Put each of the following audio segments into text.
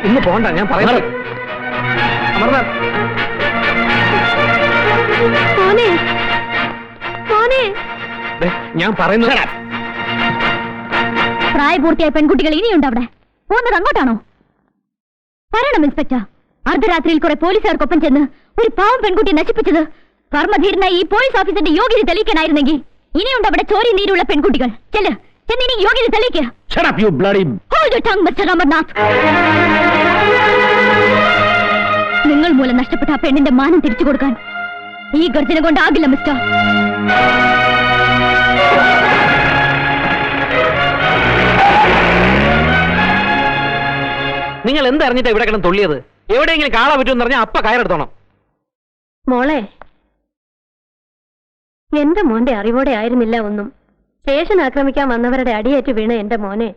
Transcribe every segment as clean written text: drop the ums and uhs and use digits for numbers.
ഇന്ന് പോണ്ട, ഞാൻ പറയുന്നത്. അമർനാഥ്, ഞാൻ പറയുന്നത്. പ്രായപൂർത്തിയായ പെൺകുട്ടികൾ ഇനിയുണ്ട് അവിടെ. പോകുന്നത് അങ്ങോട്ടാണോ? പറയണം ഇൻസ്പെക്ടർ. അർദ്ധരാത്രിയിൽ കുറെ പോലീസുകാർക്കൊപ്പം ചെന്ന് ഒരു പാവം പെൺകുട്ടിയെ നശിപ്പിച്ചത് കർമ്മധീരനായി ഈ പോലീസ് ഓഫീസറിന്റെ യോഗ്യത തെളിയിക്കാനായിരുന്നെങ്കിൽ ഇനിയുണ്ട് അവിടെ ചോരി നീരുള്ള പെൺകുട്ടികൾ. ചെന്നിനി യോഗ്യത തെളിയിക്കുക. നിങ്ങൾ മൂലം നഷ്ടപ്പെട്ട ആ പെണ്ണിന്റെ മാനം തിരിച്ചു കൊടുക്കാൻ ഈ ഗർജന കൊണ്ടാകില്ല മിസ്റ്റർ. നിങ്ങൾ എന്തറിഞ്ഞിട്ടാ ഇവിടെ കിടന്ന് തുള്ളിയത്? എവിടെയെങ്കിലും കാണാൻ പറ്റുമെന്ന് പറഞ്ഞാൽ അപ്പ കയറെടുത്തോണം. മോളെ, എന്റെ മോന്റെ അറിവോടെ ആയിരുന്നില്ല ഒന്നും. സ്റ്റേഷൻ ആക്രമിക്കാൻ വന്നവരുടെ അടിയേറ്റ് വീണ എന്റെ മോനെ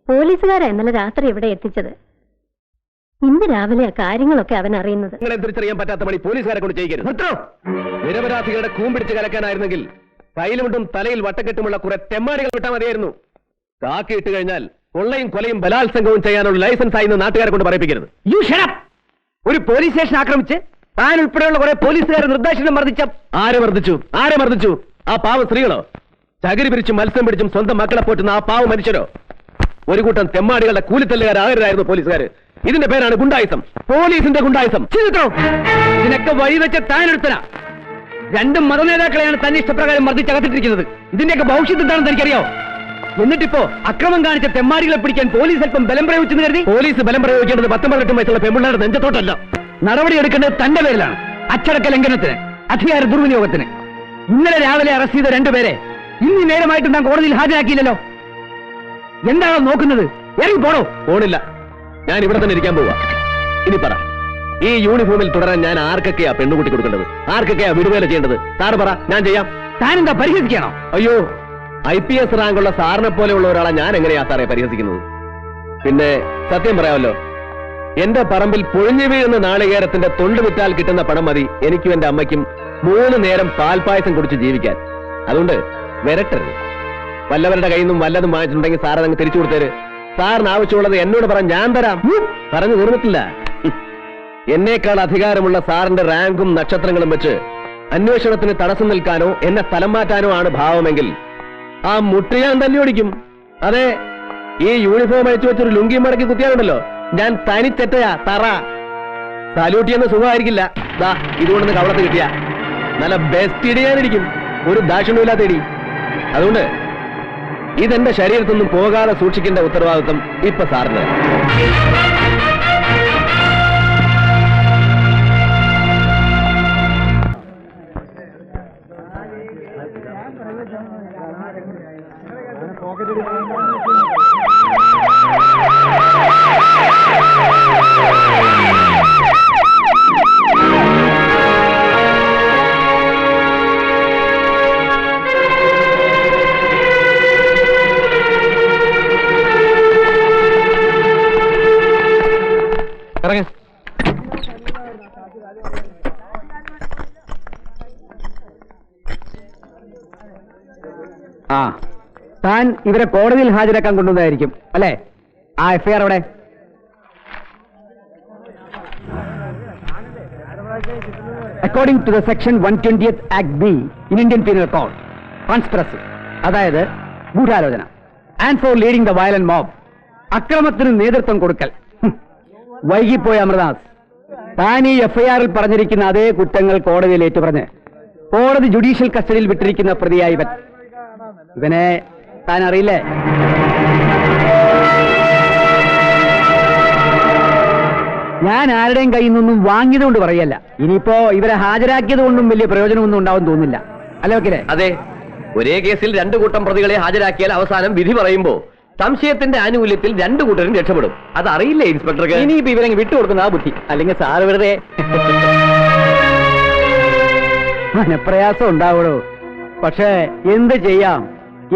പോലീസുകാരാ ഇന്നലെ രാത്രി ഇവിടെ എത്തിച്ചത്. ഇന്ന് രാവിലെ കാര്യങ്ങളൊക്കെ അവൻ അറിയുന്നത്. നിങ്ങളെ തിരിച്ചറിയാൻ പറ്റാത്ത പണി പോലീസുകാരെ കൊണ്ട് ചെയ്യരുത്. നിരപരാധികളുടെ കൂമ്പിടിച്ച് കലക്കാനായിരുന്നെങ്കിൽ കയ്യിലുമുണ്ടും തലയിൽ വട്ടക്കെട്ടുമുള്ള കുറെ തെമ്മാടികൾ വിട്ടാൽ മതിയായിരുന്നു. കാക്കിയിട്ട് കഴിഞ്ഞാൽ കൊള്ളയും കൊലയും ബലാത്സംഗവും ചെയ്യാനുള്ള ലൈസൻസ് ആയി നാട്ടുകാരെ കൊണ്ട് പറയിപ്പിക്കരുത്. You shut up. ഒരു പോലീസ് സ്റ്റേഷൻ ആക്രമിച്ച് താൻ ഉൾപ്പെടെയുള്ള കുറെ പോലീസുകാരെ നിർദ്ദേശം മർദ്ദിച്ച. ആരെ മർദ്ദിച്ചു? ആ പാവ സ്ത്രീകളോ? ചകിരി പിരിച്ചും മത്സ്യം പിടിച്ചും സ്വന്തം മക്കളെ പോറ്റുന്ന ആ പാവ മനുഷ്യരോ? ഒരു കൂട്ടം തെമ്മാടികളുടെ കൂലിത്തല്ലുകാരായിരുന്നു പോലീസുകാർ. ഇതിന്റെ പേരാണ് ഗുണ്ടായിസം, പോലീസിന്റെ ഗുണ്ടായിസം. ഇതിനൊക്കെ വഴിവെച്ച താനെടുത്തന. രണ്ടും മതനേതാക്കളെയാണ് തന്നെ ഇഷ്ടപ്രകാരം മർദ്ദിച്ചകത്തിട്ടിരിക്കുന്നത്. ഇതിന്റെയൊക്കെ ഭവിഷ്യത്ത് എന്താണെന്ന് എനിക്കറിയാവോ? എന്നിട്ടിപ്പോ അക്രമം കാണിച്ച തെമ്മാടികളെ പിടിക്കാൻ പോലീസ് അല്പം ബലം പ്രയോഗിച്ചെന്ന് കരുതി പോലീസ് ബലം പ്രയോഗിക്കേണ്ടത് 18 വയസ്സുള്ള പെൺപിള്ളേരുടെ നെഞ്ചത്തോട്ടല്ല. നടപടി എടുക്കേണ്ടത് തന്റെ പേരിലാണ്. അച്ചടക്ക ലംഘനത്തിന്, അധികാര ദുർവിനിയോഗത്തിന്. ഇന്നലെ രാവിലെ അറസ്റ്റ് ചെയ്ത 2 പേരെ ഇന്ന് നേരമായിട്ട് ഞാൻ കോടതിയിൽ ഹാജരാക്കിയില്ലല്ലോ. എന്താണോ നോക്കുന്നത്? ഇറങ്ങി പോണോ? പോണില്ല, ഞാൻ ഇവിടെ തന്നെ ഇരിക്കാൻ പോവാ. ഇനി പറ, ഈ യൂണിഫോമിൽ തുടരാൻ ഞാൻ ആർക്കൊക്കെയാ പെണ്ണുകൂട്ടി കൊടുക്കേണ്ടത്? ആർക്കൊക്കെയാ വിടുവേല ചെയ്യേണ്ടത്? സാറ് പറ, ഞാൻ ചെയ്യാം. താനെന്താ പരിഹസിക്കണോ? അയ്യോ, IPS റാങ്കുള്ള സാറിനെ പോലെയുള്ള ഒരാളെ ഞാൻ എങ്ങനെയാ സാറേ പരിഹസിക്കുന്നത്? പിന്നെ സത്യം പറയാമല്ലോ, എന്റെ പറമ്പിൽ പൊഴിഞ്ഞു വീഴുന്ന നാളികേരത്തിന്റെ തൊണ്ട് വിറ്റാൽ കിട്ടുന്ന പണം മതി എനിക്കും എന്റെ അമ്മയ്ക്കും 3 നേരം പാൽപ്പായസം കുടിച്ച് ജീവിക്കാൻ. അതുകൊണ്ട് വരട്ടരുത്. വല്ലവരുടെ കയ്യിൽ നിന്നും വല്ലതും വാങ്ങിച്ചിട്ടുണ്ടെങ്കിൽ സാർ അതങ്ങ് തിരിച്ചു കൊടുത്തേര്. സാറിന് ആവശ്യമുള്ളത് എന്നോട് പറ, ഞാൻ തരാം. പറഞ്ഞു തീർന്നിട്ടില്ല. എന്നേക്കാൾ അധികാരമുള്ള സാറിന്റെ റാങ്കും നക്ഷത്രങ്ങളും വെച്ച് അന്വേഷണത്തിന് തടസ്സം നിൽക്കാനോ എന്നെ സ്ഥലം മാറ്റാനോ ആണ് ഭാവമെങ്കിൽ ആ മുട്ടി ഞാൻ തന്നെ ഓടിക്കും. അതെ, ഈ യൂണിഫോം അഴിച്ചു വെച്ചൊരു ലുങ്കി മടക്കി കുത്തിയാലുണ്ടല്ലോ, ഞാൻ തനിച്ചെറ്റയാ തറ. സാല്യൂട്ട് ചെയ്യുന്ന സുഖമായിരിക്കില്ല. ദാ ഇതുകൊണ്ടൊന്ന് കവളത്ത് കിട്ടിയ നല്ല ബെസ്റ്റ് ഇടിയാനിരിക്കും, ഒരു ദാക്ഷിണ്യമില്ലാത്ത ഇടി. അതുകൊണ്ട് ഇതെന്റെ ശരീരത്തൊന്നും പോകാതെ സൂക്ഷിക്കേണ്ട ഉത്തരവാദിത്വം ഇപ്പൊ സാറിന്. താൻ ഇവരെ കോടതിയിൽ ഹാജരാക്കാൻ കൊണ്ടുവന്നതായിരിക്കും അല്ലേ? ആ FIR അവിടെ. According to the section 120th Act B in Indian Penal Code, conspiracy, അതായത് ഗൂഢാലോചന, and for leading the violent mob, അക്രമത്തിന് നേതൃത്വം കൊടുക്കൽ. വൈകിപ്പോയ അമൃതാസ്, താൻ ഈ FIR-ൽ പറഞ്ഞിരിക്കുന്ന അതേ കുറ്റങ്ങൾ കോടതിയിൽ ഏറ്റുപറഞ്ഞ് കോടതി ജുഡീഷ്യൽ കസ്റ്റഡിയിൽ വിട്ടിരിക്കുന്ന പ്രതിയായി ഇവനെ താൻ അറിയില്ലേ? ഞാൻ ആരുടെയും കയ്യിൽ നിന്നും വാങ്ങിയത് കൊണ്ട് പറയല്ല. ഇനിയിപ്പോ ഇവരെ ഹാജരാക്കിയത് കൊണ്ടും വലിയ പ്രയോജനമൊന്നും ഉണ്ടാവും തോന്നില്ല, അല്ലേ വക്കീലേ? അതെ, ഒരേ കേസിൽ 2 കൂട്ടം പ്രതികളെ ഹാജരാക്കിയാൽ അവസാനം വിധി പറയുമ്പോ സംശയത്തിന്റെ ആനുകൂല്യത്തിൽ 2 കൂട്ടരും രക്ഷപ്പെടും. അത് അറിയില്ലേ ഇൻസ്പെക്ടർക്ക്? ഇനിയിപ്പോ ഇവരെ വിട്ടുകൊടുക്കുന്ന ആ ബുദ്ധി, അല്ലെങ്കിൽ സാറ് വെറുതെ മനപ്രയാസം ഉണ്ടാവുള്ളൂ. പക്ഷേ എന്ത് ചെയ്യാം,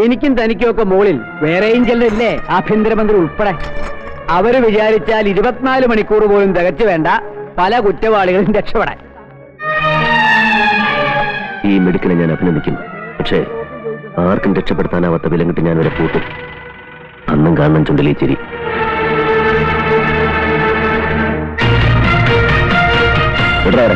എനിക്കും തനിക്കും ഒക്കെ മുകളിൽ വേറെയും ചിലരില്ലേ, ആഭ്യന്തരമന്ത്രി ഉൾപ്പെടെ. അവര് വിചാരിച്ചാൽ 24 മണിക്കൂർ പോലും തികച്ചു വേണ്ട പല കുറ്റവാളികളും രക്ഷപ്പെടാൻ. ഈ മെഡിക്കനെ ഞാൻ അഭിനന്ദിക്കുന്നു. പക്ഷേ ആർക്കും രക്ഷപ്പെടുത്താനാവാത്ത വിലങ്ങിട്ട് ഞാൻ വരെ പൂട്ടും. അന്നും കാണണം ചുണ്ടലി ചിരി. വിട്ടേ.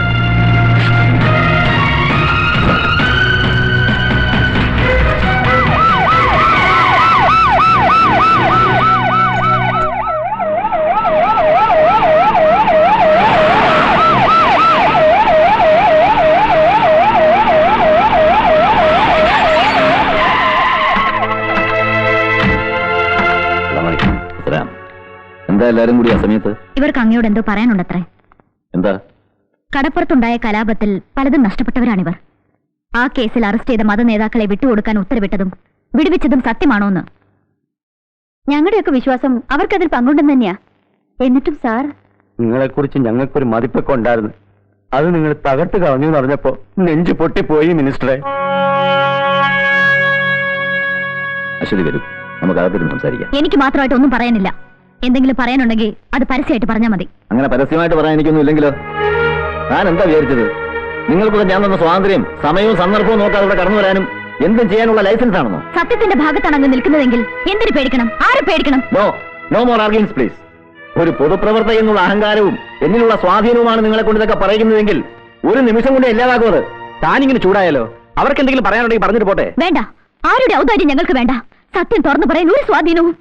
എന്താ എല്ലാരും കൂടി ആ സമയത്ത്? ഇവർക്ക് അങ്ങയോട് എന്തോ പറയാനുണ്ടത്രേ. എന്താ? കടപ്പുറത്തുണ്ടായ കലാപത്തിൽ പലതും നഷ്ടപ്പെട്ടവരാണിവർ. ആ കേസിൽ അറസ്റ്റ് ചെയ്ത മത നേതാക്കളെ വിട്ടുകൊടുക്കാൻ ഉത്തരവിട്ടതും വിടുവിച്ചതും സത്യമാണോന്ന് ഞങ്ങളുടെയൊക്കെ വിശ്വാസം അവർക്കതിൽ പങ്കുണ്ടെന്ന് തന്നെയാ. എന്നിട്ടും സാർ, നിങ്ങളെക്കുറിച്ച് ഞങ്ങൾക്കൊരു മതിപ്പൊക്കെ ഉണ്ടായിരുന്നു. അത് നിങ്ങൾ തകർത്ത് കളഞ്ഞു എന്ന് പറഞ്ഞപ്പോ നെഞ്ചു പൊട്ടിപ്പോയി മിനിസ്റ്ററെ. അശ്വതി വരൂ, നമുക്ക് അകത്തിരുന്ന് സംസാരിക്കാം. എനിക്ക് മാത്രമായിട്ട് ഒന്നും പറയാനില്ല. എന്തെങ്കിലും പറയാനുണ്ടെങ്കിൽ അത് പരസ്യമായിട്ട് പറഞ്ഞാൽ മതി. അങ്ങനെ പരസ്യമായിട്ട് പറയാൻ എനിക്കൊന്നും ഇല്ലെങ്കിലോ? ഞാൻ എന്താ വിചാരിച്ചത്? നിങ്ങൾക്കൂടെ ഞാൻ തന്ന സ്വാതന്ത്ര്യം സമയവും സന്ദർഭവും നോക്കാതെ ഇവിടെ കടന്നു വരാനും എന്തും ചെയ്യാനുള്ള ലൈസൻസ് ആണെന്നോ? സത്യത്തിന്റെ ഭാഗത്താണ് അങ്ങ് നിൽക്കുന്നതെങ്കിൽ എന്തിനു പേടിക്കണം? ആരെ പേടിക്കണം? No more arguments please. ഒരു പൊതുപ്രവർത്തക എന്നുള്ള അഹങ്കാരവും എന്നിലുള്ള സ്വാധീനവുമാണ് നിങ്ങളെ കൊണ്ട് ഇതൊക്കെ പറയുന്നതെങ്കിൽ ഒരു നിമിഷം കൊണ്ട് ഇല്ലാതാക്കും അത്. താനിങ്ങനെ ചൂടായാലോ? അവർക്ക് എന്തെങ്കിലും പറയാനുണ്ടെങ്കിൽ പറഞ്ഞിട്ട് പോട്ടെ. വേണ്ട, ആരുടെ ഔദാര്യം ഞങ്ങൾക്ക് വേണ്ട. സത്യം തുറന്നു പറയാൻ ഒരു സ്വാധീനവും.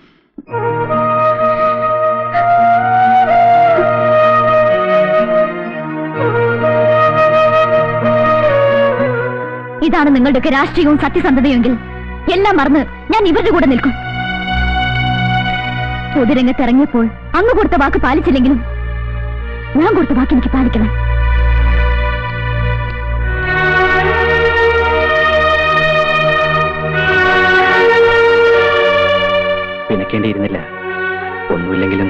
ഇതാണ് നിങ്ങളുടെയൊക്കെ രാഷ്ട്രീയവും സത്യസന്ധതയുമെങ്കിൽ എല്ലാം മറന്ന് ഞാൻ ഇവരുടെ കൂടെ നിൽക്കും. പൊതുരംഗത്ത് ഇറങ്ങിയപ്പോൾ അങ്ങ് കൊടുത്ത വാക്ക് പാലിച്ചില്ലെങ്കിലും ഞാൻ കൊടുത്ത വാക്ക് എനിക്ക് പാലിക്കണം. പിണക്കേണ്ടിയിരുന്നില്ല. ഒന്നുമില്ലെങ്കിലും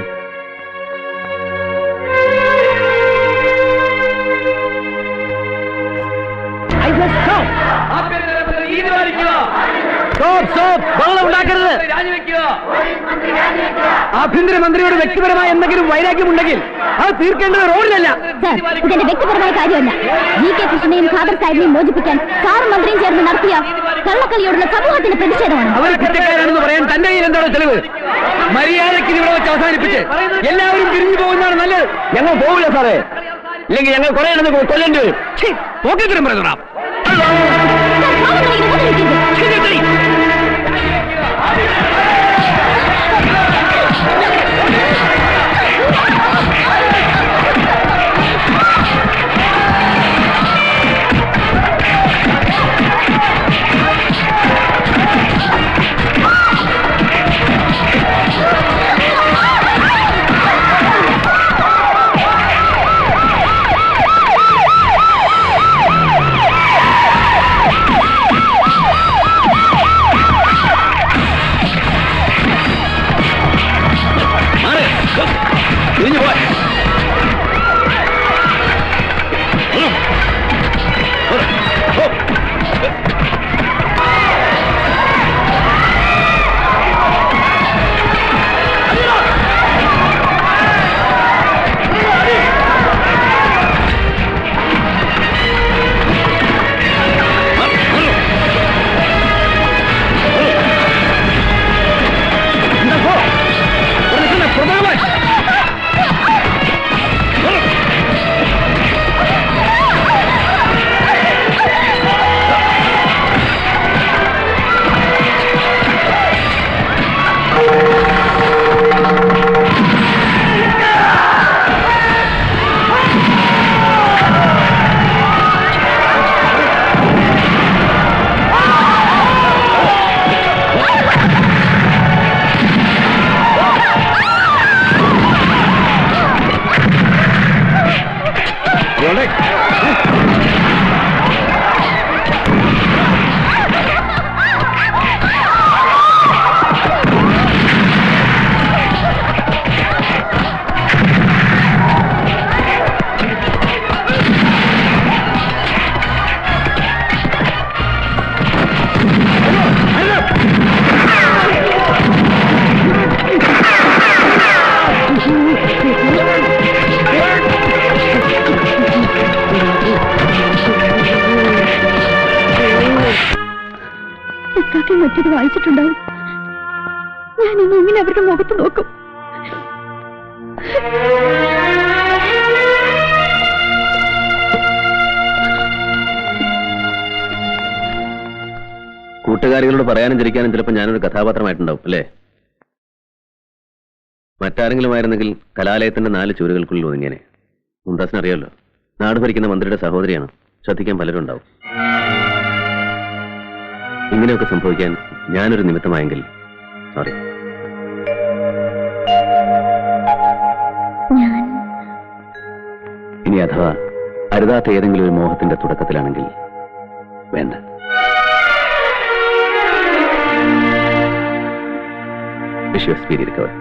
ആഭ്യന്തരമന്ത്രിയോട് വ്യക്തിപരമായ എന്തെങ്കിലും വൈരാഗ്യമുണ്ടെങ്കിൽ അത് തീർക്കേണ്ടത് റോഡിലല്ല. ഇതെന്റെ വ്യക്തിപരമായ കാര്യമല്ല. GK കൃഷ്ണനെയും ഖാദർ സാഹിബിനെയും മോചിപ്പിക്കാൻ സാറും മന്ത്രിയും ചേർന്ന് നടത്തിയ കള്ളക്കളിയോടുള്ള സമൂഹത്തിന്റെ പ്രതിഷേധമാണ്. അവർ കുറ്റക്കാരാണെന്ന് പറയാൻ തന്റെ കയ്യിൽ എന്താണ് തെളിവ്? മര്യാദയ്ക്ക് ഇവിടെ വെച്ച് അവസാനിപ്പിച്ച് എല്ലാവരും പിരിഞ്ഞു പോകുന്നതാണ് നല്ലത്. ഞങ്ങൾ പോകില്ല സാറേ, ഇല്ലെങ്കിൽ ഞങ്ങൾ കുറെ കൊല്ലേണ്ടി വരും. പോക്കത്തിനും പറയുന്ന മറ്റൊരു വായിച്ചിട്ടുണ്ടാവും. ഞാനിനി ഇങ്ങനെ അവരുടെ മുഖത്ത് നോക്കും. കൂട്ടുകാരികളോട് പറയാനും ചിരിക്കാനും ചിലപ്പോൾ ഞാനൊരു കഥാപാത്രമായിട്ടുണ്ടാവും അല്ലേ? മറ്റാരെങ്കിലും ആയിരുന്നെങ്കിൽ കലാലയത്തിന്റെ 4 ചുവരുകൾക്കുള്ളിൽ ഒതുങ്ങിയനെ. മുംതാസിന് അറിയാമല്ലോ, നാട് ഭരിക്കുന്ന മന്ത്രിയുടെ സഹോദരിയാണ്. ശ്രദ്ധിക്കാൻ പലരും ഉണ്ടാവും. ഇങ്ങനെയൊക്കെ സംഭവിക്കാൻ ഞാനൊരു നിമിത്തമായെങ്കിൽ സോറി. ഇനി അഥവാ അരുതാത്ത ഏതെങ്കിലും ഒരു മോഹത്തിന്റെ തുടക്കത്തിലാണെങ്കിൽ വേണ്ട. Wish you speedy recovery.